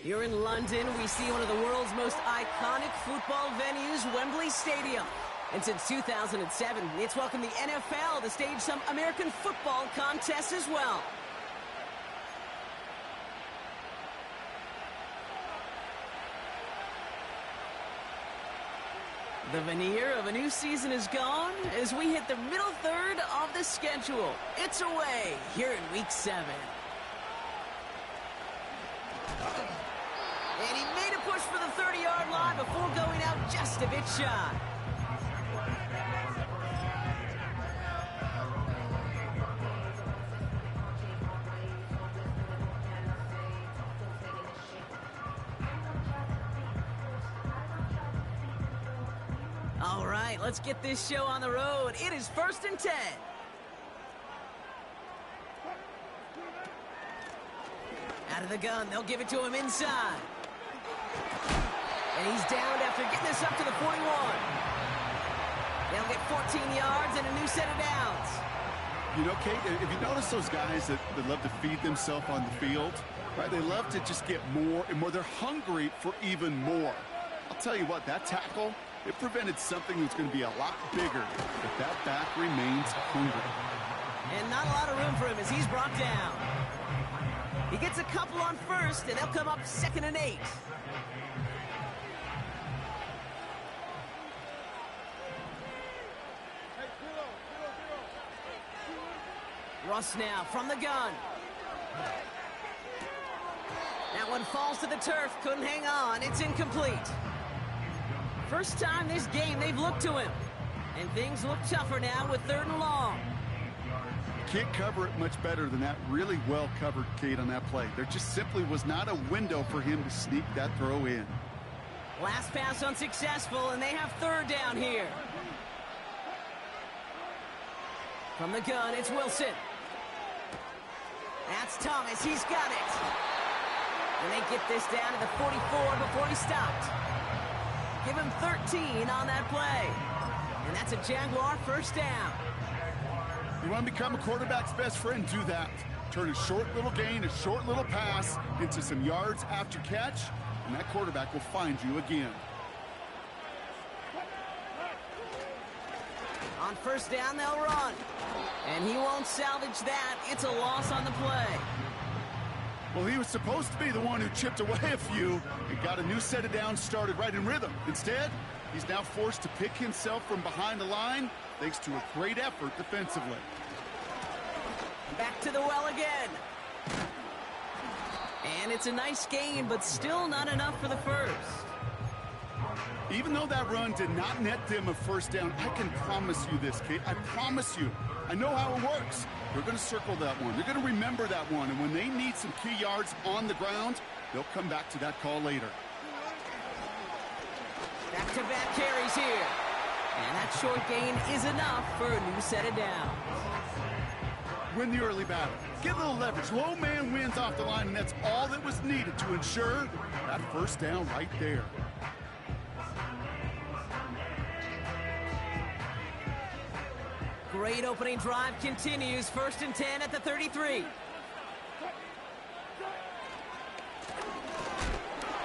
Here in London, we see one of the world's most iconic football venues, Wembley Stadium. And since 2007, it's welcomed the NFL to stage some American football contests as well. The veneer of a new season is gone as we hit the middle third of the schedule. It's away here in Week 7. And he made a push for the 30-yard line before going out just a bit shy. All right, let's get this show on the road. It is 1st and 10. Out of the gun, they'll give it to him inside. And he's downed after getting this up to the 41. They'll get 14 yards and a new set of downs. You know, Kate, if you notice those guys that love to feed themselves on the field, right? They love to just get more and more. They're hungry for even more. I'll tell you what, that tackle, it prevented something that's going to be a lot bigger, but that back remains hungry. And not a lot of room for him as he's brought down. He gets a couple on first, and they'll come up 2nd and 8. Russ now from the gun. That one falls to the turf. Couldn't hang on. It's incomplete. First time this game they've looked to him. And things look tougher now with 3rd and long. Can't cover it much better than that. Really well covered, Kate, on that play. There just simply was not a window for him to sneak that throw in. Last pass unsuccessful, and they have 3rd down here. From the gun, it's Wilson. That's Thomas. He's got it. And they get this down to the 44 before he stopped. Give him 13 on that play. And that's a Jaguar 1st down. You want to become a quarterback's best friend, do that. Turn a short little gain, a short little pass into some yards after catch, and that quarterback will find you again. On 1st down, they'll run. And he won't salvage that. It's a loss on the play. Well, he was supposed to be the one who chipped away a few and got a new set of downs started right in rhythm. Instead, he's now forced to pick himself from behind the line thanks to a great effort defensively. Back to the well again. And it's a nice gain, but still not enough for the first. Even though that run did not net them a 1st down, I can promise you this, Kate. I promise you. I know how it works. They're going to circle that one. They're going to remember that one. And when they need some key yards on the ground, they'll come back to that call later. Back-to-back carries here. And that short gain is enough for a new set of downs. Win the early battle. Get a little leverage. Low man wins off the line, and that's all that was needed to ensure that 1st down right there. Great opening drive continues. 1st and 10 at the 33.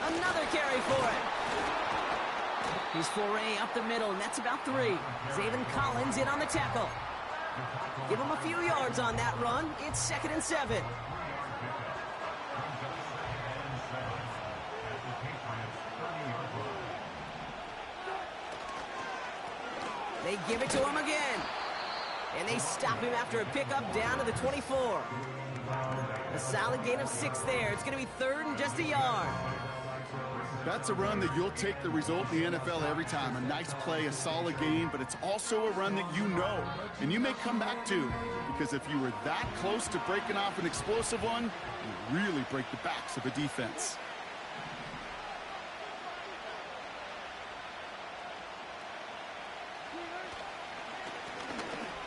Another carry for it. His foray up the middle, and that's about 3. Zaven Collins in on the tackle. Give him a few yards on that run. It's 2nd and 7. They give it to him again. And they stop him after a pickup down to the 24. A solid gain of 6 there. It's going to be 3rd and just a yard. That's a run that you'll take the result in the NFL every time. A nice play, a solid game, but it's also a run that you know and you may come back to, because if you were that close to breaking off an explosive one, you really break the backs of a defense.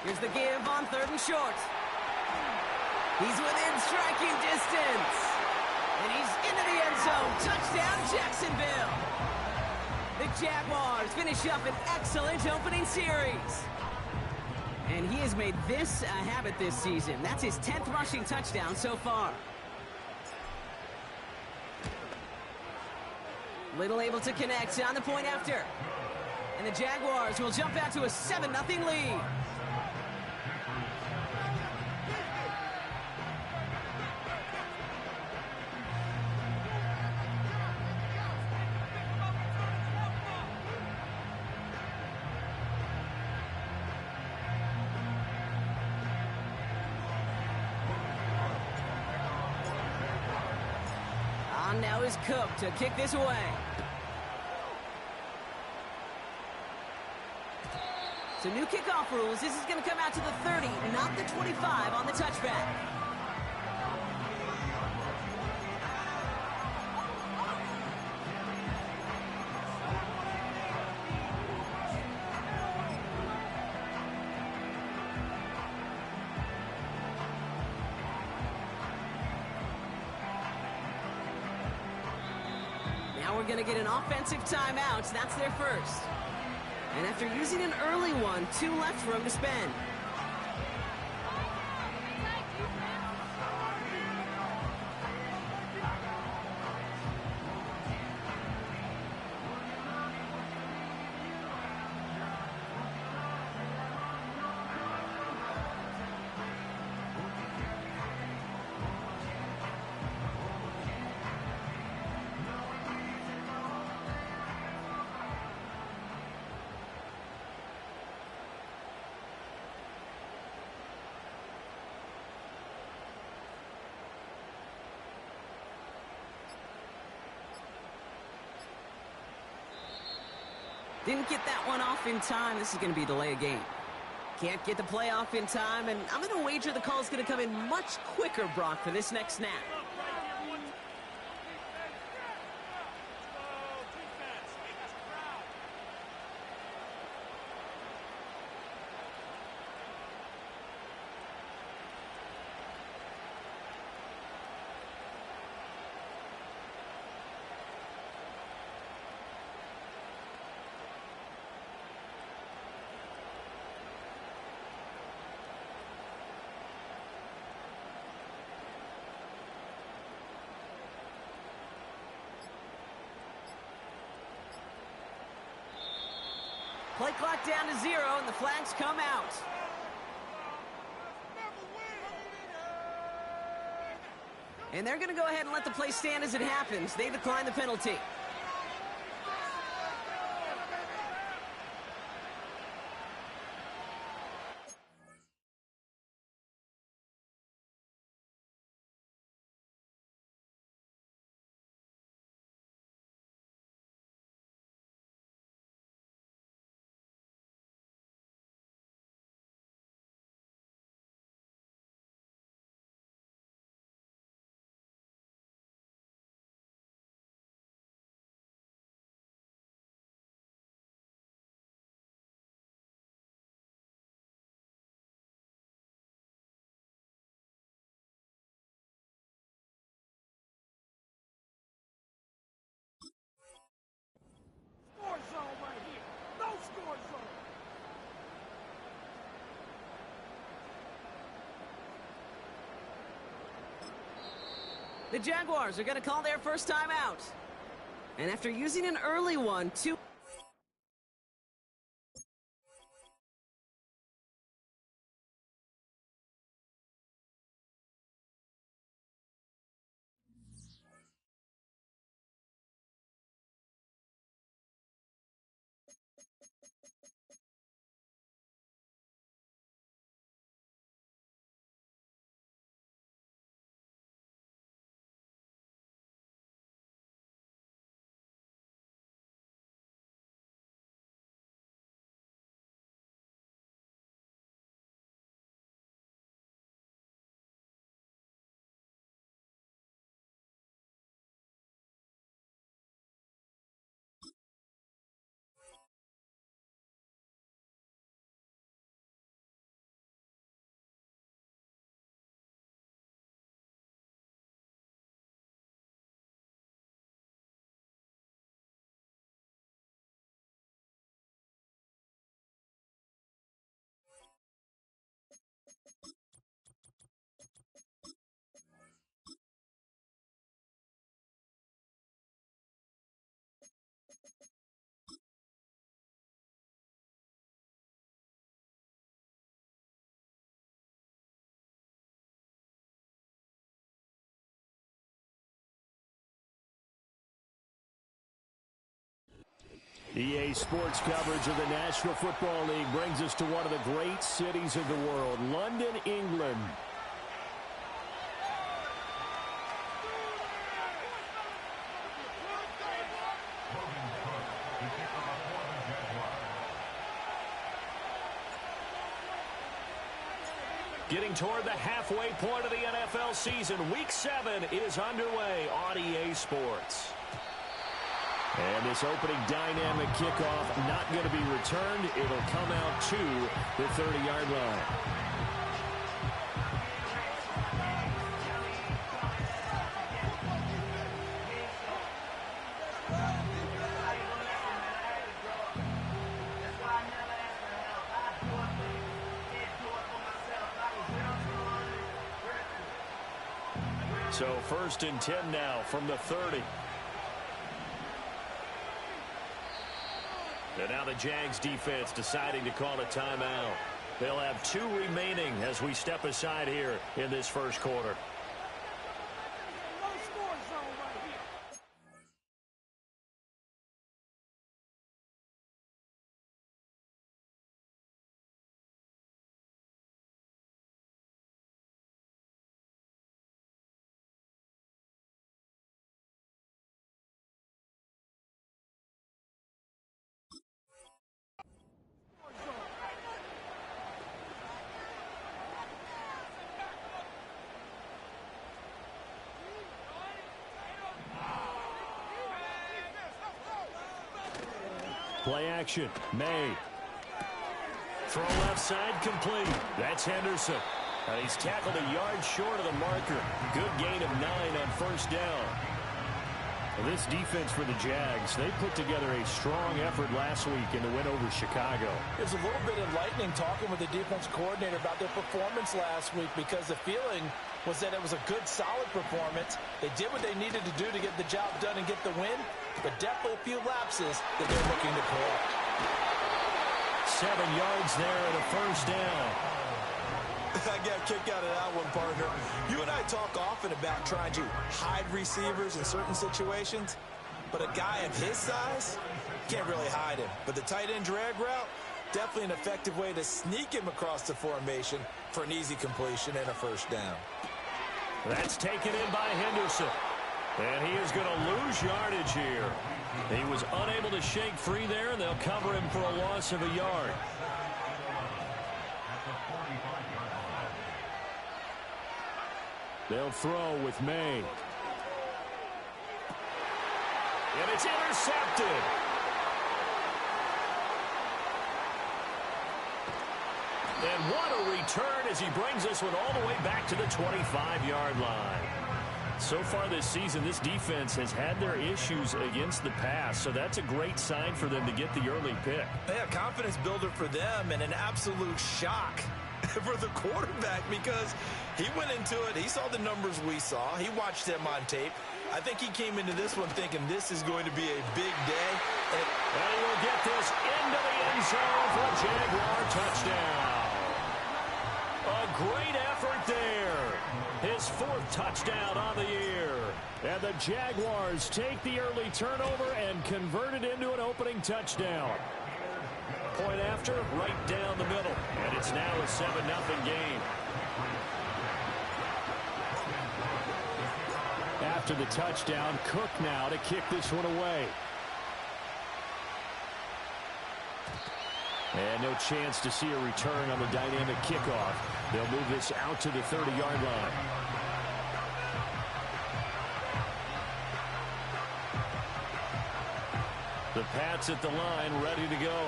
Here's the give on 3rd and short. He's within striking distance. And he's into the end zone. Touchdown, Jacksonville. The Jaguars finish up an excellent opening series. And he has made this a habit this season. That's his 10th rushing touchdown so far. Little able to connect on the point after. And the Jaguars will jump out to a 7-0 lead. On now is Cook to kick this away. So new kickoff rules. This is going to come out to the 30, not the 25 on the touchback. Now we're going to get an offensive timeout. That's their first. And after using an early one, 2 left for him to spend. Didn't get that one off in time. This is going to be a delay of game. Can't get the play off in time, and I'm going to wager the call is going to come in much quicker, Brock, for this next snap. Play clock down to 0, and the flags come out. And they're going to go ahead and let the play stand as it happens. They decline the penalty. Score zone right here. No score zone. The Jaguars are going to call their first timeout. And after using an early one, 2 EA Sports coverage of the National Football League brings us to one of the great cities of the world, London, England. Getting toward the halfway point of the NFL season, Week 7 is underway on EA Sports. And this opening dynamic kickoff not going to be returned. It'll come out to the 30-yard line. So 1st and 10 now from the 30. And now the Jags defense deciding to call a timeout. They'll have 2 remaining as we step aside here in this first quarter. No score zone right here. Play action. May. Throw left side complete. That's Henderson. And he's tackled a yard short of the marker. Good gain of 9 on first down. Well, this defense for the Jags, they put together a strong effort last week in the win over Chicago. It's a little bit enlightening talking with the defense coordinator about their performance last week because the feeling was that it was a good, solid performance. They did what they needed to do to get the job done and get the win, but definitely a few lapses that they're looking to correct. 7 yards there and a first down. I got a kick out of that one, partner. You and I talk often about trying to hide receivers in certain situations, but a guy of his size can't really hide him. But the tight end drag route, definitely an effective way to sneak him across the formation for an easy completion and a first down. That's taken in by Henderson. And he is going to lose yardage here. He was unable to shake free there, and they'll cover him for a loss of a yard. They'll throw with May. And it's intercepted. And what a return as he brings this one all the way back to the 25-yard line. So far this season, this defense has had their issues against the pass, so that's a great sign for them to get the early pick. Yeah, confidence builder for them and an absolute shock for the quarterback because he went into it. He saw the numbers we saw. He watched them on tape. I think he came into this one thinking this is going to be a big day. And he will get this into the end zone for a Jaguar touchdown. A great effort there. His 4th touchdown on the year. And the Jaguars take the early turnover and convert it into an opening touchdown. Point after, right down the middle. And it's now a 7-0 game. After the touchdown, Cook now to kick this one away. And no chance to see a return on the dynamic kickoff. They'll move this out to the 30-yard line. The Pats at the line, ready to go.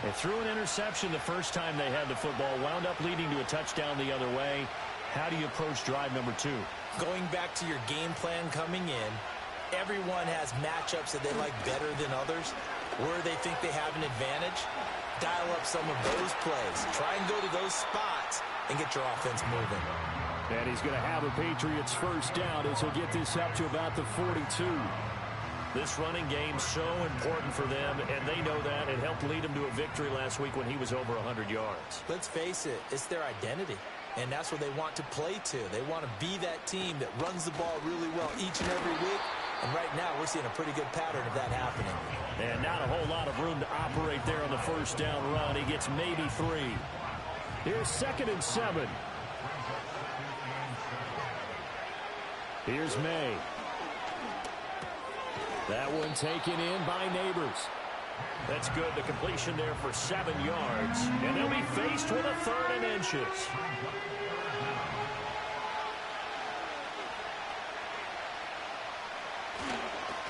They threw an interception the first time they had the football, wound up leading to a touchdown the other way. How do you approach drive number 2? Going back to your game plan coming in, everyone has matchups that they like better than others, where they think they have an advantage. Dial up some of those plays. Try and go to those spots and get your offense moving. And he's going to have a Patriots first down as he'll get this up to about the 42. This running game so important for them, and they know that. It helped lead them to a victory last week when he was over 100 yards. Let's face it, it's their identity, and that's what they want to play to. They want to be that team that runs the ball really well each and every week And right now, we're seeing a pretty good pattern of that happening. And not a whole lot of room to operate there on the first down run. He gets maybe 3. Here's 2nd and 7. Here's May. That one taken in by Neighbors. That's good. The completion there for 7 yards. And they'll be faced with a 3rd and inches.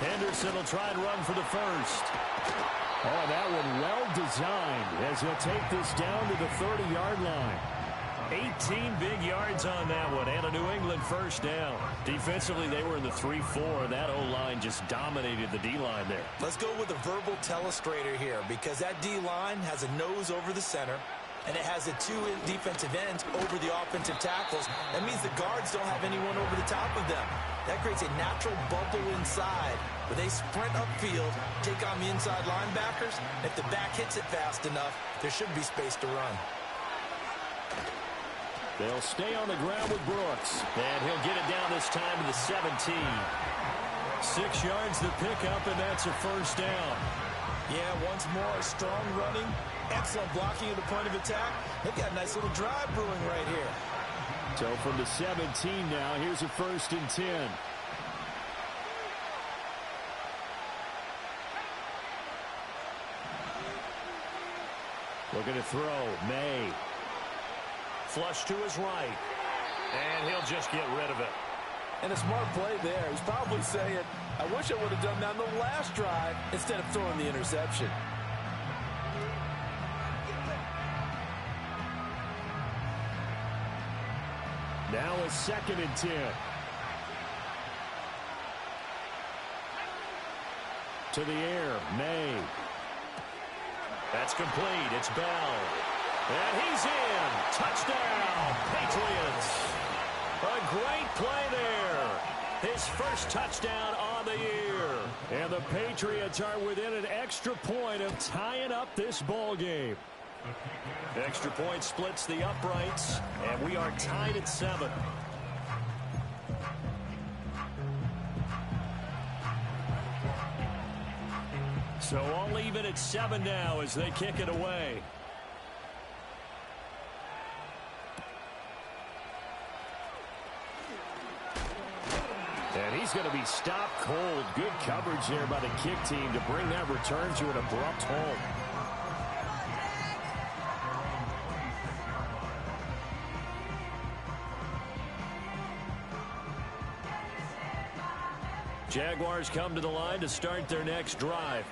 Henderson will try and run for the first. Oh, that one well designed as he'll take this down to the 30-yard line. 18 big yards on that one, and a New England first down. Defensively, they were in the 3-4. That O-line just dominated the D-line there. Let's go with a verbal telestrator here, because that D-line has a nose over the center, and it has the 2 defensive ends over the offensive tackles. That means the guards don't have anyone over the top of them. That creates a natural bubble inside where they sprint upfield, take on the inside linebackers. If the back hits it fast enough, there should be space to run. They'll stay on the ground with Brooks. And he'll get it down this time to the 17. 6 yards to pick up, and that's a first down. Yeah, once more, strong running, excellent blocking at the point of attack. They've got a nice little drive brewing right here. So from the 17 now, here's a 1st and 10. Looking to throw. May. Flush to his right. And he'll just get rid of it. And a smart play there. He's probably saying, I wish I would have done that on the last drive instead of throwing the interception. Now a 2nd and 10. To the air, May. That's complete. It's Bell. And he's in. Touchdown, Patriots. A great play there. His first touchdown on the year. And the Patriots are within an extra point of tying up this ball game. Extra point splits the uprights, and we are tied at 7. So all even at 7 now as they kick it away. And he's going to be stopped cold. Good coverage there by the kick team to bring that return to an abrupt halt. Jaguars come to the line to start their next drive.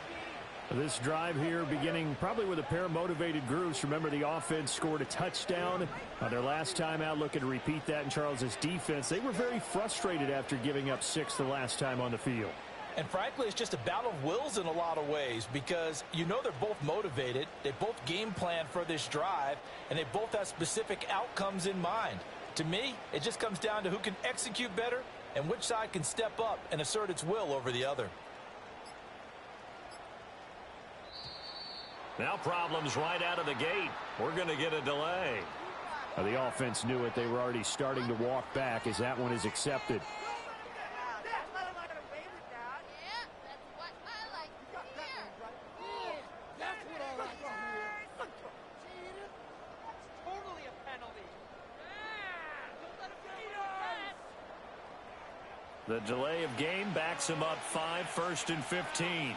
This drive here beginning probably with a pair of motivated groups. Remember, the offense scored a touchdown on their last time out. Looking to repeat that in Charles's defense. They were very frustrated after giving up 6 the last time on the field. And frankly, it's just a battle of wills in a lot of ways because you know they're both motivated. They both game plan for this drive, and they both have specific outcomes in mind. To me, it just comes down to who can execute better and which side can step up and assert its will over the other. Now problems right out of the gate. We're going to get a delay. The offense knew it. They were already starting to walk back as that one is accepted. The delay of game backs him up 5, 1st and 15.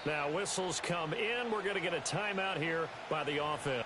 Now whistles come in. We're going to get a timeout here by the offense.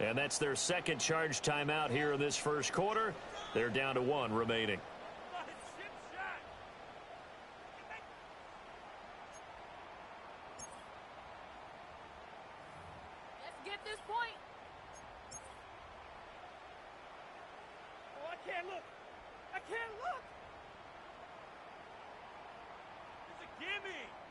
And that's their second charge timeout here in this first quarter. They're down to 1 remaining. Let's get this point. Oh, I can't look. I can't look. It's a gimme.